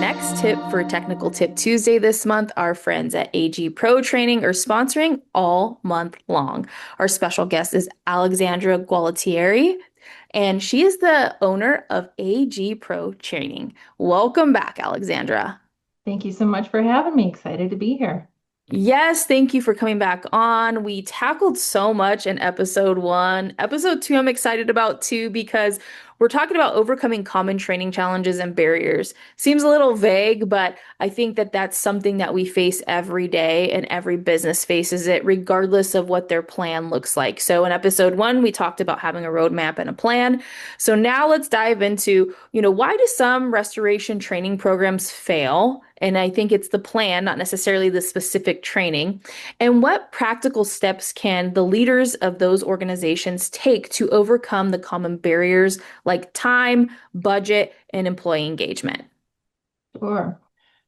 next tip for Technical Tip Tuesday this month, our friends at AG Pro Training are sponsoring all month long. Our special guest is Alexandra Gualtieri, and she is the owner of AG Pro Training. Welcome back, Alexandra. Thank you so much for having me. Excited to be here. Yes, thank you for coming back on. We tackled so much in episode one. Episode two, I'm excited about too because we're talking about overcoming common training challenges and barriers. Seems a little vague, but I think that that's something that we face every day and every business faces it, regardless of what their plan looks like. So in episode one, we talked about having a roadmap and a plan. So now let's dive into, why do some restoration training programs fail? And I think it's the plan, not necessarily the specific training. And what practical steps can the leaders of those organizations take to overcome the common barriers like time, budget, and employee engagement? Sure.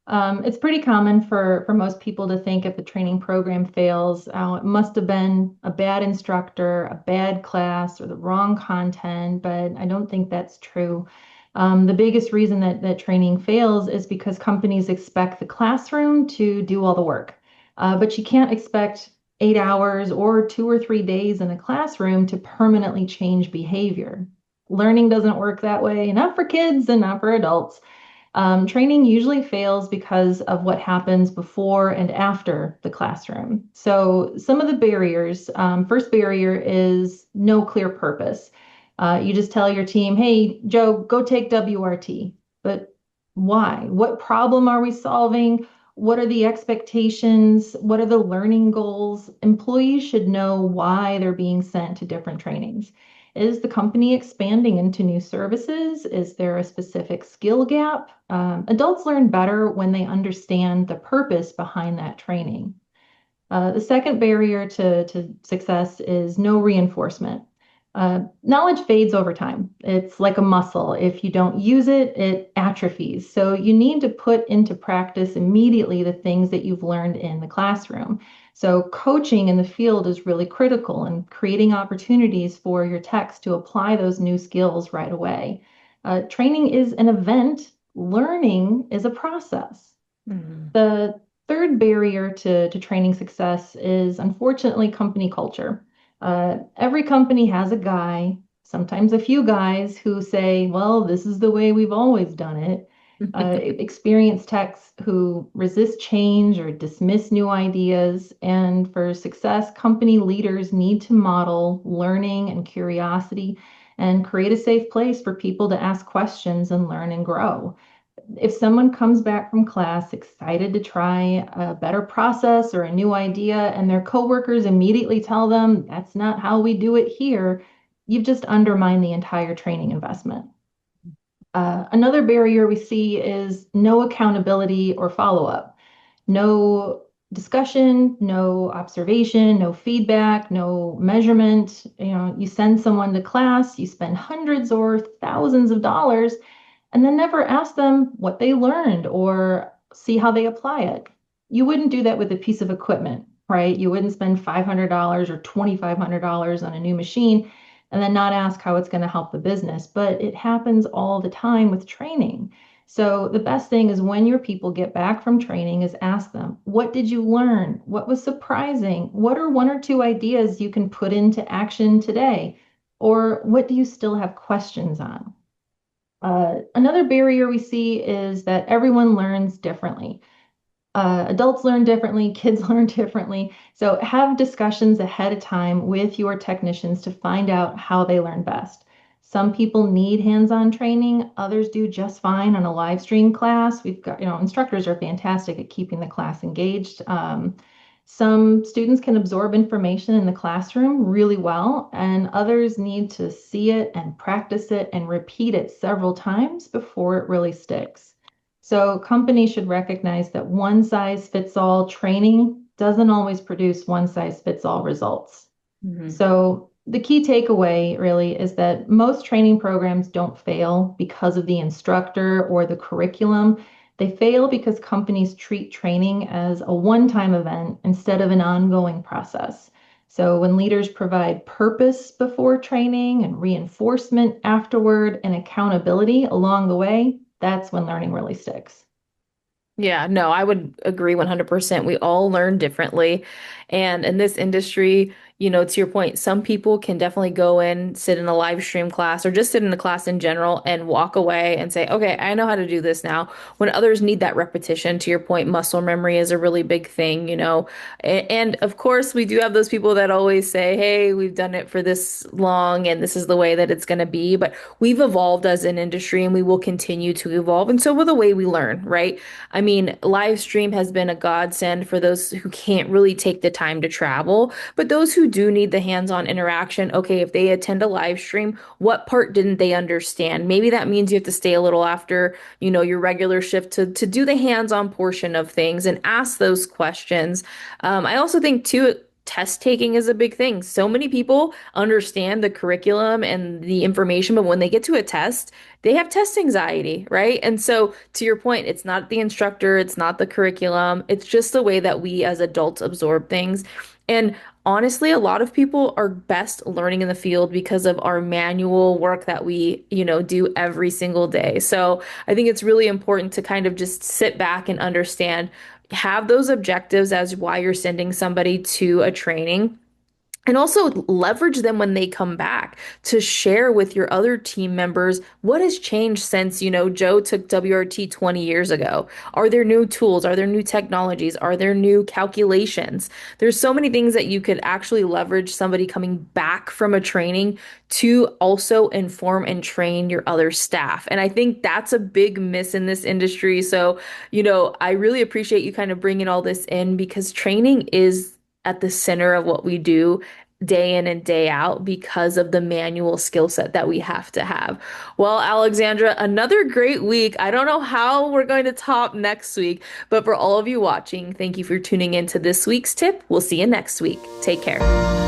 It's pretty common for most people to think if a training program fails, it must have been a bad instructor, a bad class, or the wrong content, but I don't think that's true. The biggest reason that training fails is because companies expect the classroom to do all the work. But you can't expect 8 hours or 2 or 3 days in a classroom to permanently change behavior. Learning doesn't work that way, not for kids and not for adults. Training usually fails because of what happens before and after the classroom. So, some of the barriers, first barrier is no clear purpose. You just tell your team, hey, Joe, go take WRT. But why? What problem are we solving? What are the expectations? What are the learning goals? Employees should know why they're being sent to different trainings. Is the company expanding into new services? Is there a specific skill gap? Adults learn better when they understand the purpose behind that training. The second barrier to success is no reinforcement. Knowledge fades over time. It's like a muscle. If you don't use it, it atrophies. So you need to put into practice immediately the things that you've learned in the classroom. So coaching in the field is really critical and creating opportunities for your techs to apply those new skills right away. Training is an event. Learning is a process. Mhm. The third barrier to training success is unfortunately company culture. Every company has a guy, sometimes a few guys who say, well, this is the way we've always done it. Experienced techs who resist change or dismiss new ideas. And for success, company leaders need to model learning and curiosity and create a safe place for people to ask questions and learn and grow. If someone comes back from class excited to try a better process or a new idea, and their coworkers immediately tell them that's not how we do it here, you've just undermined the entire training investment. Another barrier we see is no accountability or follow up, no discussion, no observation, no feedback, no measurement. You send someone to class, you spend hundreds or thousands of dollars and then never ask them what they learned or see how they apply it. You wouldn't do that with a piece of equipment, right? You wouldn't spend $500 or $2,500 on a new machine and then not ask how it's going to help the business. But it happens all the time with training. So the best thing is when your people get back from training is ask them, what did you learn? What was surprising? What are one or two ideas you can put into action today? Or what do you still have questions on? Another barrier we see is that everyone learns differently. Adults learn differently, kids learn differently. So have discussions ahead of time with your technicians to find out how they learn best. Some people need hands-on training, others do just fine on a live stream class. We've got, instructors are fantastic at keeping the class engaged. Some students can absorb information in the classroom really well, and others need to see it and practice it and repeat it several times before it really sticks. So companies should recognize that one size fits all training doesn't always produce one size fits all results. Mhm. So the key takeaway really is that most training programs don't fail because of the instructor or the curriculum. They fail because companies treat training as a one-time event instead of an ongoing process. So when leaders provide purpose before training and reinforcement afterward and accountability along the way, that's when learning really sticks. Yeah, no, I would agree 100%. We all learn differently. And in this industry, to your point, some people can definitely go in, sit in a live stream class or just sit in a class in general and walk away and say, okay, I know how to do this now. When others need that repetition, to your point, muscle memory is a really big thing. And of course, we do have those people that always say, hey, we've done it for this long and this is the way that it's going to be. But we've evolved as an industry and we will continue to evolve. And so will the way we learn, right? I mean, live stream has been a godsend for those who can't really take the time to travel, but those who do need the hands-on interaction, okay, if they attend a live stream, what part didn't they understand? Maybe that means you have to stay a little after, your regular shift to do the hands-on portion of things and ask those questions. I also think too, test taking is a big thing. So many people understand the curriculum and the information, but when they get to a test, they have test anxiety, right? And so, to your point, it's not the instructor, it's not the curriculum, it's just the way that we as adults absorb things. And honestly, a lot of people are best learning in the field because of our manual work that we do every single day. So, I think it's really important to kind of just sit back and understand, have those objectives as why you're sending somebody to a training. And also leverage them when they come back to share with your other team members what has changed since Joe took WRT 20 years ago. Are there new tools? Are there new technologies? Are there new calculations? There's so many things that you could actually leverage somebody coming back from a training to also inform and train your other staff. And I think that's a big miss in this industry. So I really appreciate you kind of bringing all this in because training is at the center of what we do day in and day out because of the manual skill set that we have to have. Well, Alexandra, another great week. I don't know how we're going to top next week, but for all of you watching, thank you for tuning in to this week's tip. We'll see you next week. Take care.